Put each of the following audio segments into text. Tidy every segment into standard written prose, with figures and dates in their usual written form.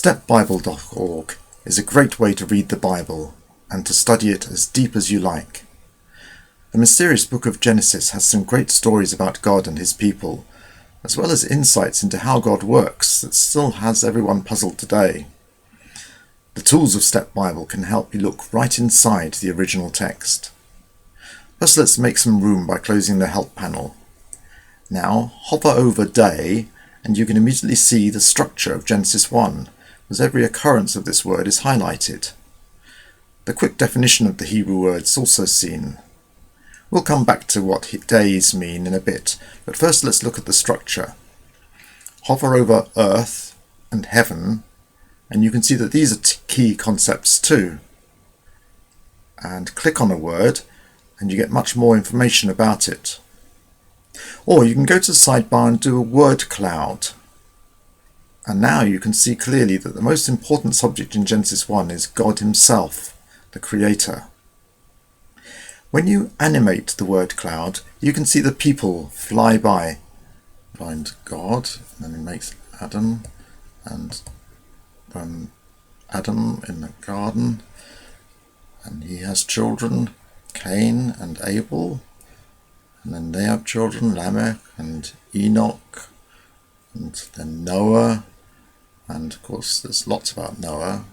Stepbible.org is a great way to read the Bible and to study it as deep as you like. The mysterious book of Genesis has some great stories about God and his people, as well as insights into how God works that still has everyone puzzled today. The tools of Step Bible can help you look right inside the original text. First, let's make some room by closing the help panel. Now, hover over day and you can immediately see the structure of Genesis 1, as every occurrence of this word is highlighted. The quick definition of the Hebrew word is also seen. We'll come back to what days mean in a bit, but first let's look at the structure. Hover over earth and heaven, and you can see that these are key concepts too. And click on a word, and you get much more information about it. Or you can go to the sidebar and do a word cloud. And now you can see clearly that the most important subject in Genesis 1 is God himself, the Creator. When you animate the word cloud, you can see the people fly by. Find God, and then he makes Adam, and Adam in the garden, and he has children, Cain and Abel, and then they have children, Lamech and Enoch, and then Noah, and of course there's lots about Noah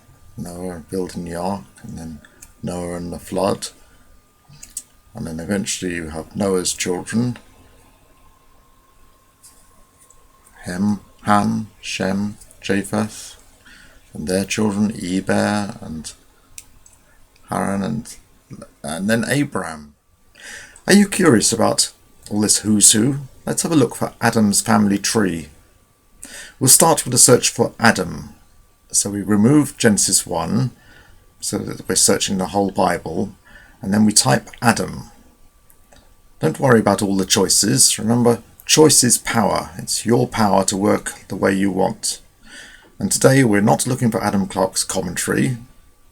building the ark, and then Noah and the flood. And then eventually you have Noah's children, Ham, Shem, Japheth, and their children, Eber and Haran, and then Abraham. Are you curious about all this who's who? Let's have a look for Adam's family tree. We'll start with a search for Adam. So we remove Genesis 1, so that we're searching the whole Bible, and then we type Adam. Don't worry about all the choices. Remember, choice is power. It's your power to work the way you want. And today we're not looking for Adam Clarke's commentary,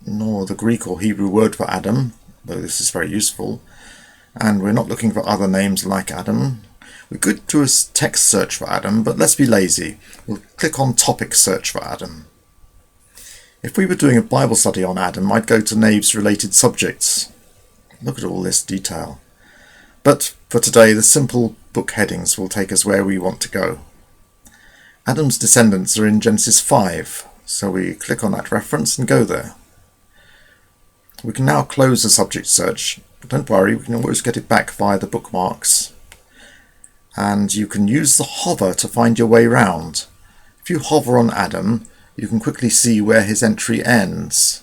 nor the Greek or Hebrew word for Adam, though this is very useful. And we're not looking for other names like Adam. We could do a text search for Adam, but let's be lazy. We'll click on topic search for Adam. If we were doing a Bible study on Adam, I'd go to Nave's related subjects. Look at all this detail. But for today, the simple book headings will take us where we want to go. Adam's descendants are in Genesis 5, so we click on that reference and go there. We can now close the subject search. Don't worry, we can always get it back via the bookmarks. And you can use the hover to find your way round. If you hover on Adam, you can quickly see where his entry ends.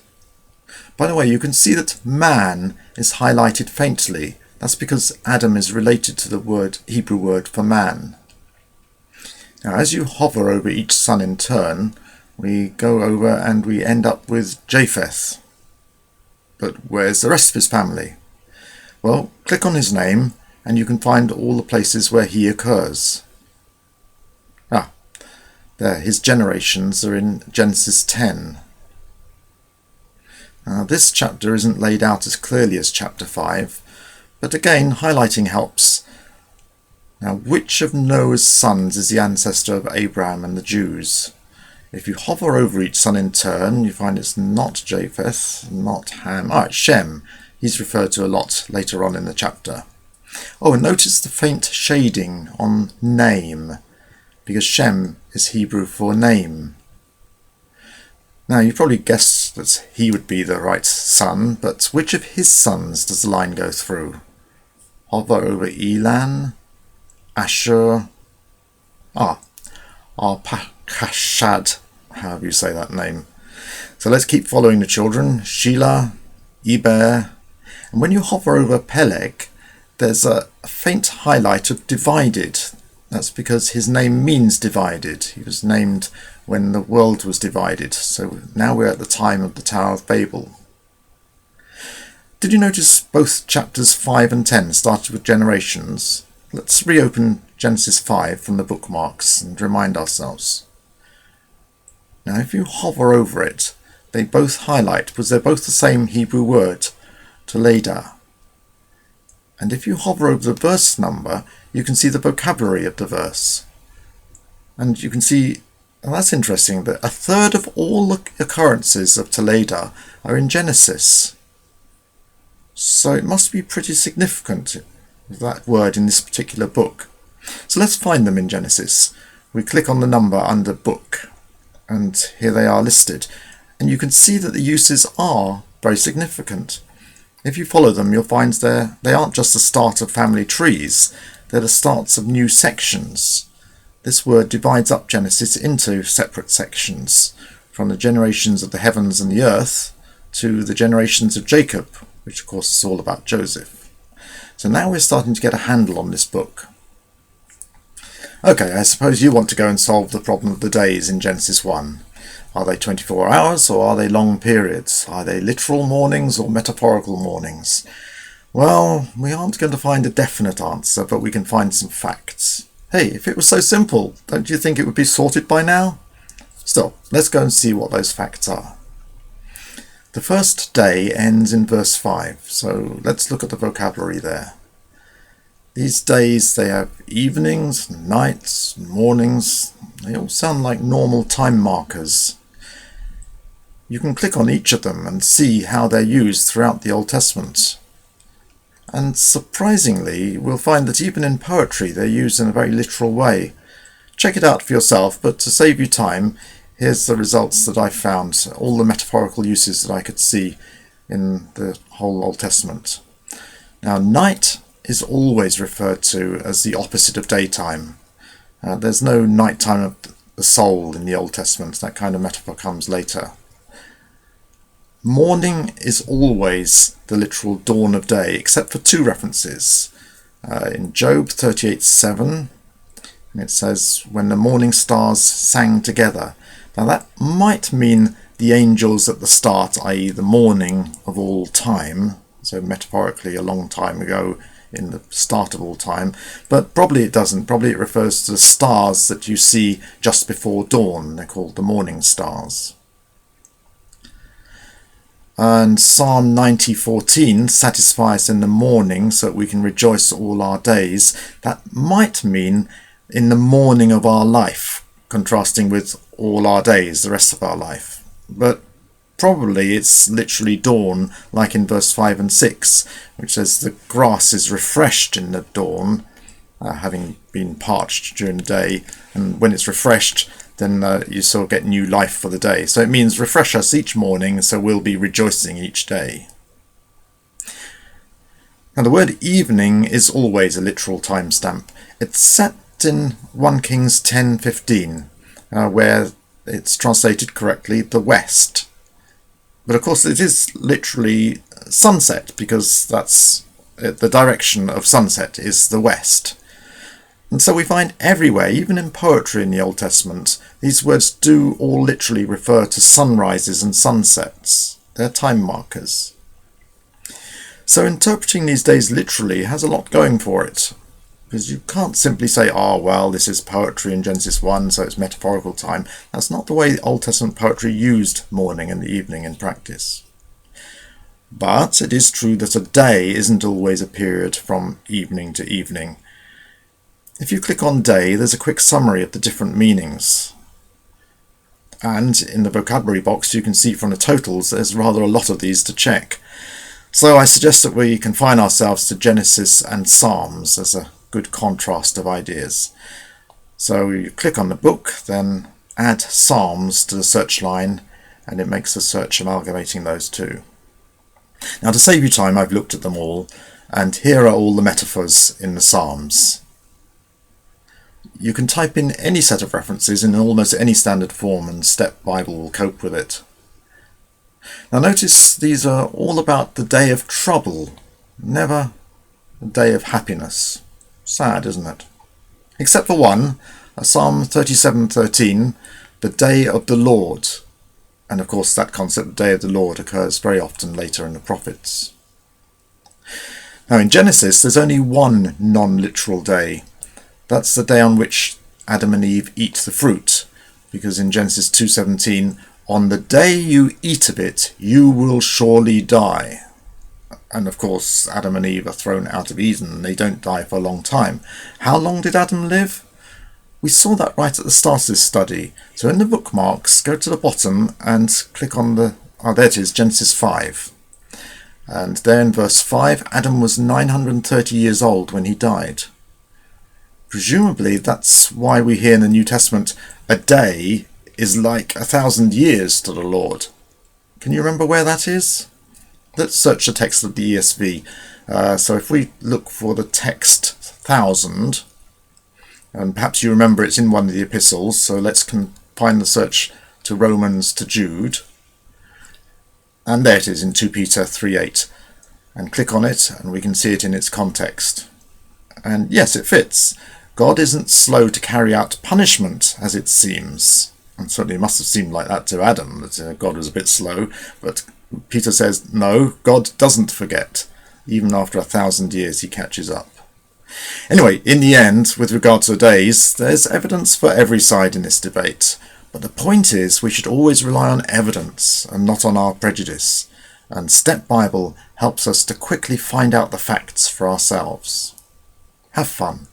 By the way, you can see that man is highlighted faintly. That's because Adam is related to the Hebrew word for man. Now, as you hover over each son in turn, we go over and we end up with Japheth. But where's the rest of his family? Well, click on his name and you can find all the places where he occurs. There, his generations are in Genesis 10. Now, this chapter isn't laid out as clearly as chapter 5, but again, highlighting helps. Now, which of Noah's sons is the ancestor of Abraham and the Jews? If you hover over each son in turn, you find it's not Japheth, not Ham. It's Shem. He's referred to a lot later on in the chapter. Oh, and notice the faint shading on name, because Shem is Hebrew for name. Now, you probably guessed that he would be the right son, but which of his sons does the line go through? Hover over Elan, Ashur, Arpachshad, however you say that name. So let's keep following the children. Shelah, Eber, and when you hover over Peleg, there's a faint highlight of divided. That's because his name means divided. He was named when the world was divided. So now we're at the time of the Tower of Babel. Did you notice both chapters 5 and 10 started with generations? Let's reopen Genesis 5 from the bookmarks and remind ourselves. Now if you hover over it, they both highlight because they're both the same Hebrew word, Toledah. And if you hover over the verse number, you can see the vocabulary of the verse. And you can see And that's interesting, that a third of all the occurrences of Toledo are in Genesis. So it must be pretty significant, that word in this particular book. So let's find them in Genesis. We click on the number under book, and here they are listed. And you can see that the uses are very significant. If you follow them, you'll find they aren't just the start of family trees, they're the starts of new sections. This word divides up Genesis into separate sections, from the generations of the heavens and the earth to the generations of Jacob, which of course is all about Joseph. So now we're starting to get a handle on this book. Okay, I suppose you want to go and solve the problem of the days in Genesis 1. Are they 24 hours or are they long periods? Are they literal mornings or metaphorical mornings? Well, we aren't going to find a definite answer, but we can find some facts. Hey, if it was so simple, don't you think it would be sorted by now? Still, let's go and see what those facts are. The first day ends in verse 5, so let's look at the vocabulary there. These days, they have evenings, nights, mornings. They all sound like normal time markers. You can click on each of them and see how they're used throughout the Old Testament. And surprisingly, we'll find that even in poetry, they're used in a very literal way. Check it out for yourself, but to save you time, here's the results that I found, all the metaphorical uses that I could see in the whole Old Testament. Now, night is always referred to as the opposite of daytime. There's no nighttime of the soul in the Old Testament. That kind of metaphor comes later. Morning is always the literal dawn of day, except for two references. In Job 38:7, it says, when the morning stars sang together. Now that might mean the angels at the start, i.e. the morning of all time, so metaphorically a long time ago in the start of all time, but probably it doesn't. Probably it refers to the stars that you see just before dawn. They're called the morning stars. And Psalm 90:14, satisfy us in the morning so that we can rejoice all our days. That might mean in the morning of our life, contrasting with all our days, the rest of our life. But probably it's literally dawn, like in verse 5 and 6, which says the grass is refreshed in the dawn, having been parched during the day, and when it's refreshed, then you sort of get new life for the day. So it means refresh us each morning, so we'll be rejoicing each day. Now the word evening is always a literal timestamp. It's set in 1 Kings 10:15, where it's translated correctly, the west. But of course it is literally sunset, because that's the direction of sunset is the west. And so we find everywhere, even in poetry in the Old Testament, these words do all literally refer to sunrises and sunsets. They're time markers. So interpreting these days literally has a lot going for it, because you can't simply say, oh, well, this is poetry in Genesis 1, so it's metaphorical time. That's not the way Old Testament poetry used morning and evening in practice. But it is true that a day isn't always a period from evening to evening. If you click on day, there's a quick summary of the different meanings. And in the vocabulary box, you can see from the totals, there's rather a lot of these to check. So I suggest that we confine ourselves to Genesis and Psalms as a good contrast of ideas. So you click on the book, then add Psalms to the search line, and it makes a search amalgamating those two. Now to save you time, I've looked at them all, and here are all the metaphors in the Psalms. You can type in any set of references in almost any standard form, and Step Bible will cope with it. Now notice these are all about the day of trouble, never the day of happiness. Sad, isn't it? Except for one, Psalm 37:13, the day of the Lord. And of course that concept, the day of the Lord, occurs very often later in the prophets. Now in Genesis, there's only one non-literal day. That's the day on which Adam and Eve eat the fruit, because in Genesis 2:17, on the day you eat of it, you will surely die. And of course, Adam and Eve are thrown out of Eden, and they don't die for a long time. How long did Adam live? we saw that right at the start of this study. So in the bookmarks, go to the bottom and click on there it is, Genesis 5. And there in verse 5, Adam was 930 years old when he died. Presumably that's why we hear in the New Testament, a day is like 1,000 years to the Lord. Can you remember where that is? Let's search the text of the ESV. So if we look for the text 1,000, and perhaps you remember it's in one of the epistles, so let's confine the search to Romans to Jude. And there it is in 2 Peter 3:8. And click on it and we can see it in its context. And yes, it fits. God isn't slow to carry out punishment, as it seems. And certainly it must have seemed like that to Adam, that God was a bit slow. But Peter says, no, God doesn't forget. Even after 1,000 years, he catches up. Anyway, in the end, with regard to the days, there's evidence for every side in this debate. But the point is, we should always rely on evidence and not on our prejudice. And Step Bible helps us to quickly find out the facts for ourselves. Have fun.